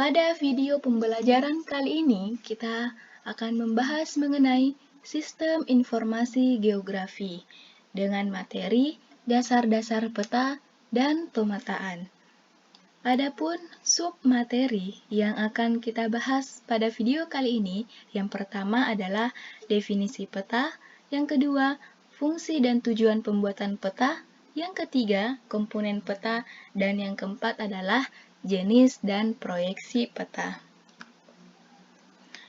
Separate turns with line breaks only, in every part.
Pada video pembelajaran kali ini, kita akan membahas mengenai sistem informasi geografi dengan materi dasar-dasar peta dan pemetaan. Adapun submateri yang akan kita bahas pada video kali ini, yang pertama adalah definisi peta, yang kedua, fungsi dan tujuan pembuatan peta, yang ketiga, komponen peta, dan yang keempat adalah jenis dan proyeksi peta.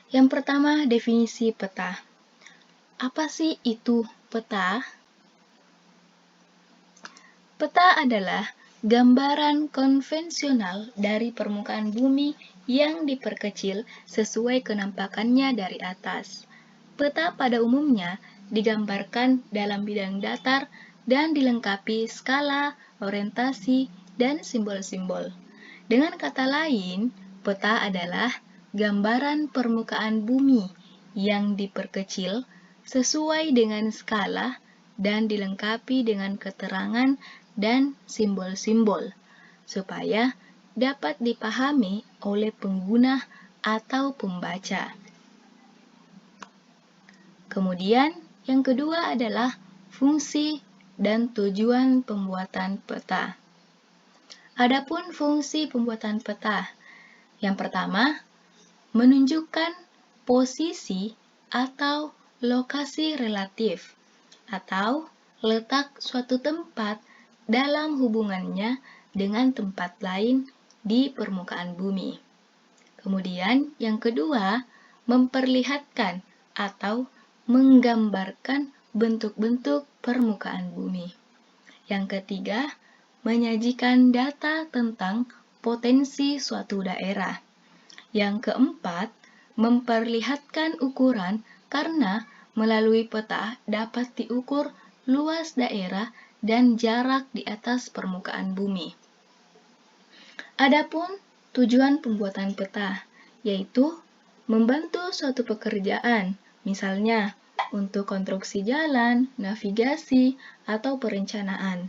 Yang pertama, definisi peta. Apa sih itu peta? Peta adalah gambaran konvensional dari permukaan bumi yang diperkecil sesuai kenampakannya dari atas. Peta pada umumnya digambarkan dalam bidang datar dan dilengkapi skala, orientasi, dan simbol-simbol. Dengan kata lain, peta adalah gambaran permukaan bumi yang diperkecil sesuai dengan skala dan dilengkapi dengan keterangan dan simbol-simbol, supaya dapat dipahami oleh pengguna atau pembaca. Kemudian, yang kedua adalah fungsi dan tujuan pembuatan peta. Adapun fungsi pembuatan peta, yang pertama, menunjukkan posisi atau lokasi relatif, atau letak suatu tempat dalam hubungannya dengan tempat lain di permukaan bumi. Kemudian, yang kedua, memperlihatkan atau menggambarkan bentuk-bentuk permukaan bumi. Yang ketiga, menyajikan data tentang potensi suatu daerah. Yang keempat, memperlihatkan ukuran karena melalui peta dapat diukur luas daerah dan jarak di atas permukaan bumi. Adapun tujuan pembuatan peta, yaitu membantu suatu pekerjaan, misalnya untuk konstruksi jalan, navigasi, atau perencanaan.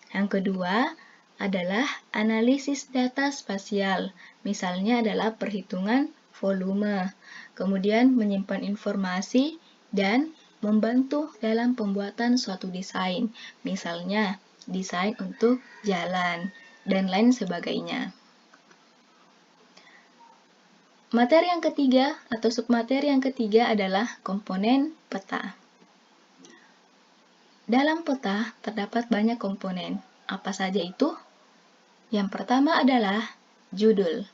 Yang kedua adalah analisis data spasial, misalnya adalah perhitungan volume, kemudian menyimpan informasi dan membantu dalam pembuatan suatu desain, misalnya desain untuk jalan, dan lain sebagainya. Materi yang ketiga atau submateri yang ketiga adalah komponen peta. Dalam peta terdapat banyak komponen. Apa saja itu? Yang pertama adalah judul.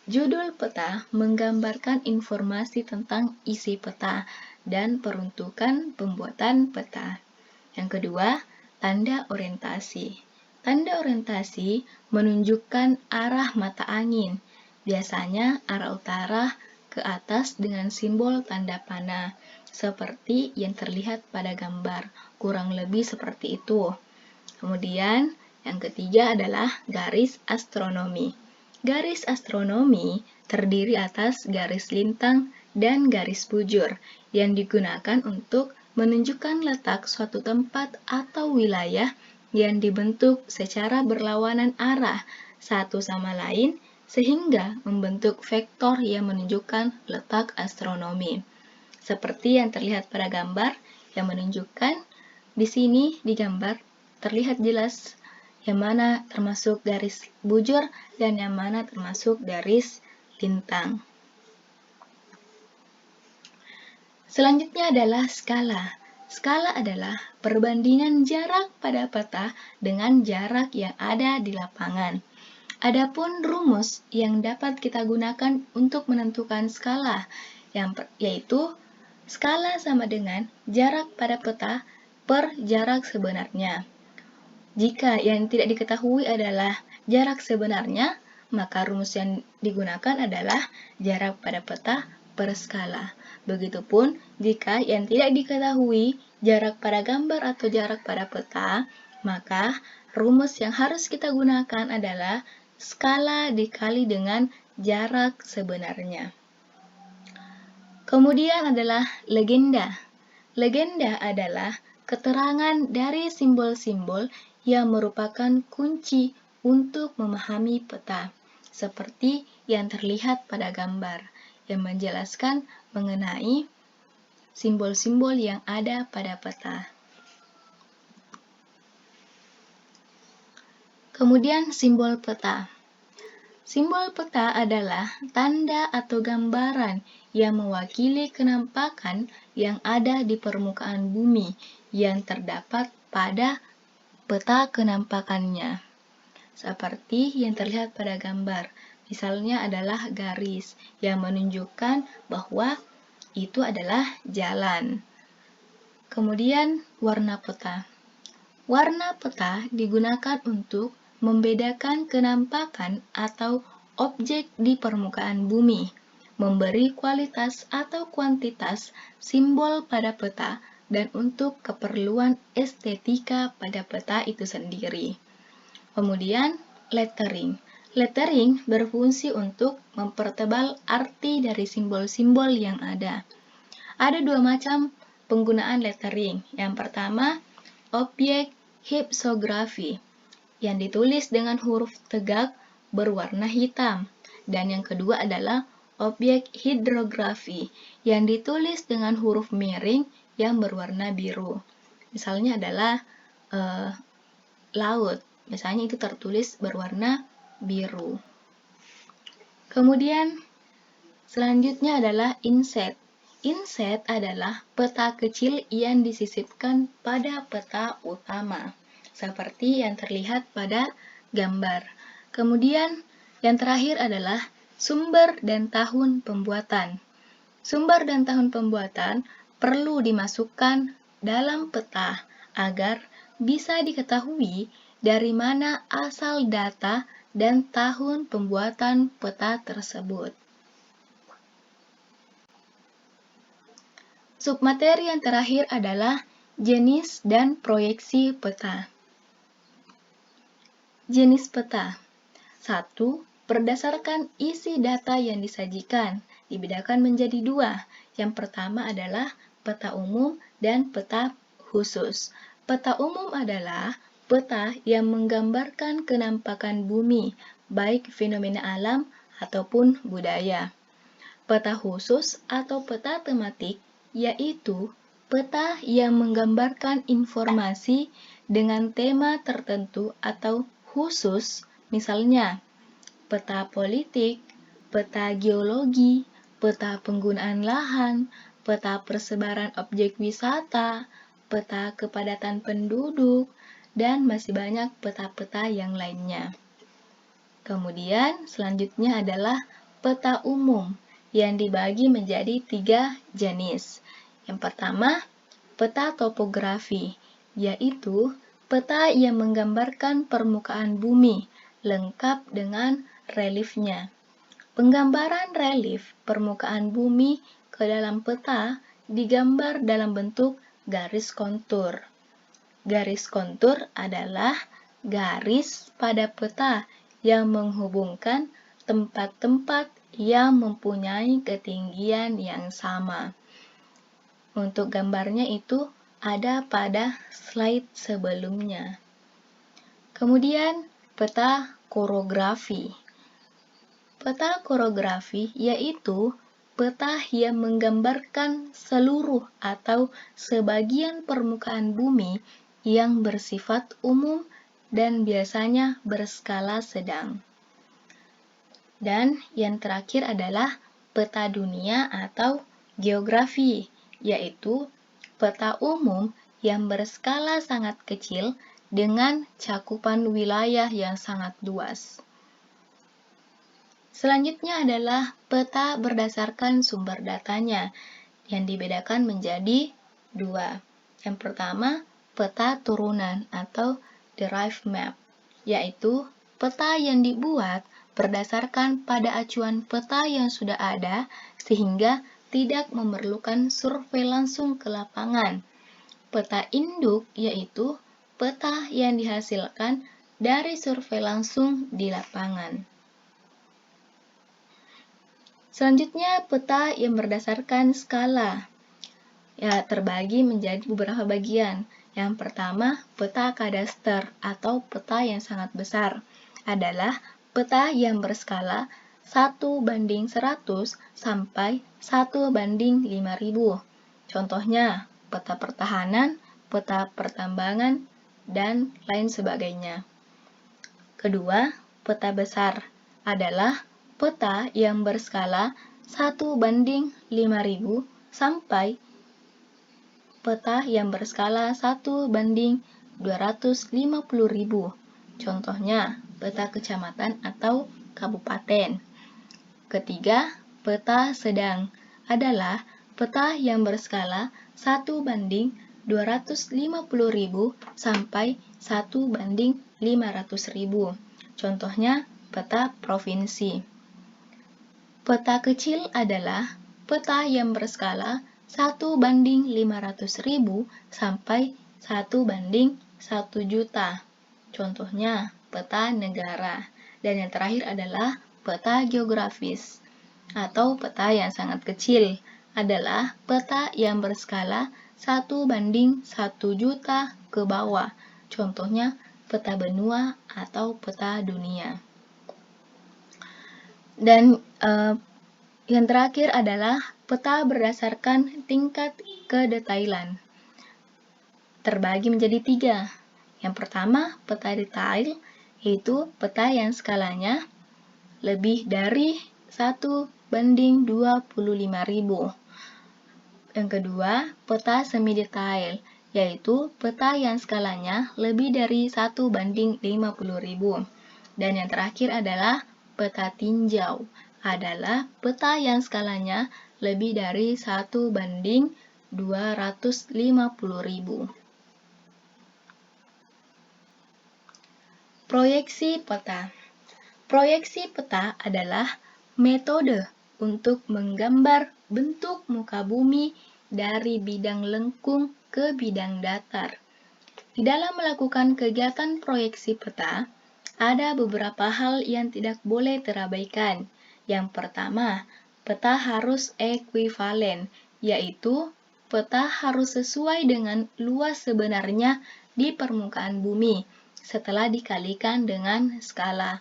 Judul peta menggambarkan informasi tentang isi peta dan peruntukan pembuatan peta. Yang kedua, tanda orientasi. Tanda orientasi menunjukkan arah mata angin, biasanya arah utara ke atas dengan simbol tanda panah, seperti yang terlihat pada gambar, kurang lebih seperti itu. Kemudian, yang ketiga adalah garis astronomi. Garis astronomi terdiri atas garis lintang dan garis bujur yang digunakan untuk menunjukkan letak suatu tempat atau wilayah yang dibentuk secara berlawanan arah satu sama lain sehingga membentuk vektor yang menunjukkan letak astronomi. Seperti yang terlihat pada gambar yang menunjukkan di sini di gambar terlihat jelas yang mana termasuk garis bujur dan yang mana termasuk garis lintang. Selanjutnya adalah skala. Skala adalah perbandingan jarak pada peta dengan jarak yang ada di lapangan. Adapun rumus yang dapat kita gunakan untuk menentukan skala, yaitu skala sama dengan jarak pada peta per jarak sebenarnya. Jika yang tidak diketahui adalah jarak sebenarnya, maka rumus yang digunakan adalah jarak pada peta per skala. Begitupun jika yang tidak diketahui jarak pada gambar atau jarak pada peta, maka rumus yang harus kita gunakan adalah skala dikali dengan jarak sebenarnya. Kemudian adalah legenda. Legenda adalah keterangan dari simbol-simbol yang merupakan kunci untuk memahami peta, seperti yang terlihat pada gambar, yang menjelaskan mengenai simbol-simbol yang ada pada peta. Kemudian simbol peta. Simbol peta adalah tanda atau gambaran yang mewakili kenampakan yang ada di permukaan bumi yang terdapat pada peta kenampakannya. Seperti yang terlihat pada gambar, misalnya adalah garis yang menunjukkan bahwa itu adalah jalan. Kemudian warna peta. Warna peta digunakan untuk membedakan kenampakan atau objek di permukaan bumi, memberi kualitas atau kuantitas simbol pada peta, dan untuk keperluan estetika pada peta itu sendiri. Kemudian, lettering. Lettering berfungsi untuk mempertebal arti dari simbol-simbol yang ada. Ada dua macam penggunaan lettering. Yang pertama, objek hypsografi, yang ditulis dengan huruf tegak berwarna hitam. Dan yang kedua adalah objek hidrografi, yang ditulis dengan huruf miring yang berwarna biru. Misalnya adalah laut, misalnya itu tertulis berwarna biru. Kemudian selanjutnya adalah inset. Inset adalah peta kecil yang disisipkan pada peta utama, seperti yang terlihat pada gambar. Kemudian yang terakhir adalah sumber dan tahun pembuatan. Sumber dan tahun pembuatan perlu dimasukkan dalam peta agar bisa diketahui dari mana asal data dan tahun pembuatan peta tersebut. Submateri yang terakhir adalah jenis dan proyeksi peta. Jenis peta. 1. Berdasarkan isi data yang disajikan, dibedakan menjadi dua. Yang pertama adalah peta umum dan peta khusus. Peta umum adalah peta yang menggambarkan kenampakan bumi, baik fenomena alam ataupun budaya. Peta khusus atau peta tematik yaitu peta yang menggambarkan informasi dengan tema tertentu atau khusus, misalnya peta politik, peta geologi, peta penggunaan lahan, peta persebaran objek wisata, peta kepadatan penduduk, dan masih banyak peta-peta yang lainnya. Kemudian selanjutnya adalah peta umum yang dibagi menjadi 3 jenis. Yang pertama, peta topografi, yaitu peta yang menggambarkan permukaan bumi, lengkap dengan reliefnya. Penggambaran relief permukaan bumi ke dalam peta digambar dalam bentuk garis kontur. Garis kontur adalah garis pada peta yang menghubungkan tempat-tempat yang mempunyai ketinggian yang sama. Untuk gambarnya itu ada pada slide sebelumnya. Kemudian peta korografi. Peta korografi yaitu peta yang menggambarkan seluruh atau sebagian permukaan bumi yang bersifat umum dan biasanya berskala sedang. Dan yang terakhir adalah peta dunia atau geografi, yaitu peta umum yang berskala sangat kecil dengan cakupan wilayah yang sangat luas. Selanjutnya adalah peta berdasarkan sumber datanya, yang dibedakan menjadi dua. Yang pertama, peta turunan atau derived map, yaitu peta yang dibuat berdasarkan pada acuan peta yang sudah ada, sehingga tidak memerlukan survei langsung ke lapangan. Peta induk yaitu peta yang dihasilkan dari survei langsung di lapangan. Selanjutnya, peta yang berdasarkan skala, terbagi menjadi beberapa bagian. Yang pertama, peta kadaster atau peta yang sangat besar adalah peta yang berskala 1:100 sampai 1:5000. Contohnya, peta pertahanan, peta pertambangan, dan lain sebagainya. Kedua, peta besar adalah peta yang berskala 1:5000 sampai peta yang berskala 1:250.000. Contohnya, peta kecamatan atau kabupaten. Ketiga, peta sedang adalah peta yang berskala 1:250.000 sampai 1:500.000. Contohnya, peta provinsi. Peta kecil adalah peta yang berskala 1:500.000 sampai 1:1 juta. Contohnya, peta negara. Dan yang terakhir adalah peta geografis atau peta yang sangat kecil adalah peta yang berskala 1:1 juta ke bawah. Contohnya, peta benua atau peta dunia. Dan yang terakhir adalah peta berdasarkan tingkat kedetailan. Terbagi menjadi 3. Yang pertama, peta detail, yaitu peta yang skalanya lebih dari 1:25.000. Yang kedua, peta semi-detail, yaitu peta yang skalanya lebih dari 1:50.000. Dan yang terakhir adalah peta tinjau, adalah peta yang skalanya lebih dari 1:250.000. Proyeksi peta. Proyeksi peta adalah metode untuk menggambar bentuk muka bumi dari bidang lengkung ke bidang datar. Di dalam melakukan kegiatan proyeksi peta, ada beberapa hal yang tidak boleh terabaikan. Yang pertama, peta harus ekuivalen, yaitu peta harus sesuai dengan luas sebenarnya di permukaan bumi setelah dikalikan dengan skala.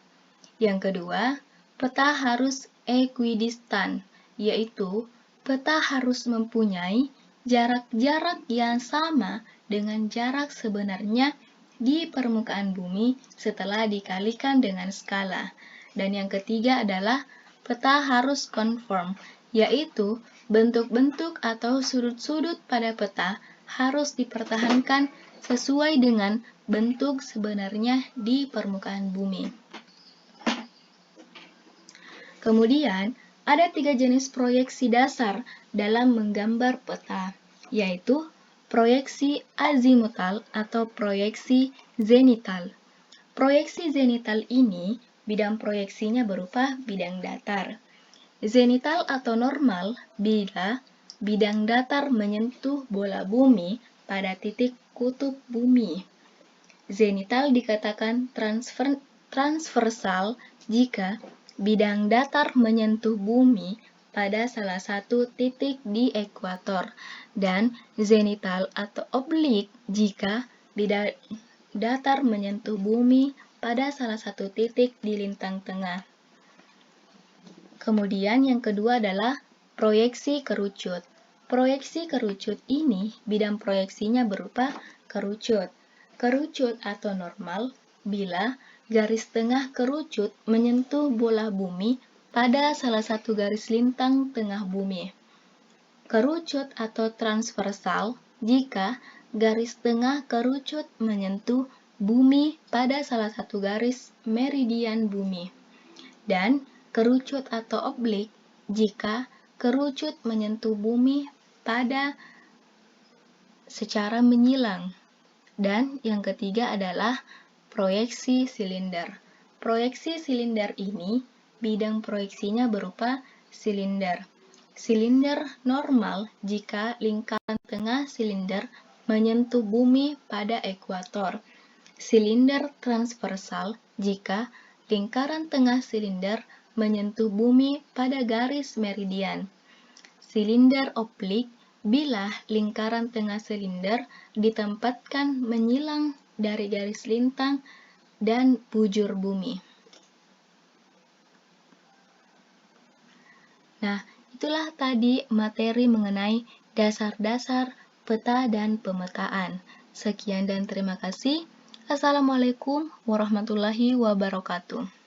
Yang kedua, peta harus ekuidistan, yaitu peta harus mempunyai jarak-jarak yang sama dengan jarak sebenarnya di permukaan bumi setelah dikalikan dengan skala. Dan yang ketiga adalah peta harus konform, yaitu bentuk-bentuk atau sudut-sudut pada peta harus dipertahankan sesuai dengan bentuk sebenarnya di permukaan bumi. Kemudian, ada 3 jenis proyeksi dasar dalam menggambar peta, yaitu proyeksi azimutal atau proyeksi zenital. Proyeksi zenital ini, bidang proyeksinya berupa bidang datar. Zenital atau normal bila bidang datar menyentuh bola bumi pada titik kutub bumi. Zenital dikatakan transversal jika bidang datar menyentuh bumi pada salah satu titik di ekuator, dan zenital atau oblik jika bidang datar menyentuh bumi pada salah satu titik di lintang tengah. Kemudian yang kedua adalah proyeksi kerucut. Proyeksi kerucut ini bidang proyeksinya berupa kerucut. Kerucut atau normal bila garis tengah kerucut menyentuh bola bumi pada salah satu garis lintang tengah bumi. Kerucut atau transversal jika garis tengah kerucut menyentuh bumi pada salah satu garis meridian bumi. Dan kerucut atau oblik jika kerucut menyentuh bumi pada secara menyilang. Dan yang ketiga adalah proyeksi silinder. Proyeksi silinder ini, bidang proyeksinya berupa silinder. Silinder normal jika lingkaran tengah silinder menyentuh bumi pada ekuator. Silinder transversal jika lingkaran tengah silinder menyentuh bumi pada garis meridian. Silinder oblik bila lingkaran tengah silinder ditempatkan menyilang dari garis lintang dan bujur bumi. Nah, itulah tadi materi mengenai dasar-dasar peta dan pemetaan. Sekian dan terima kasih. Assalamualaikum warahmatullahi wabarakatuh.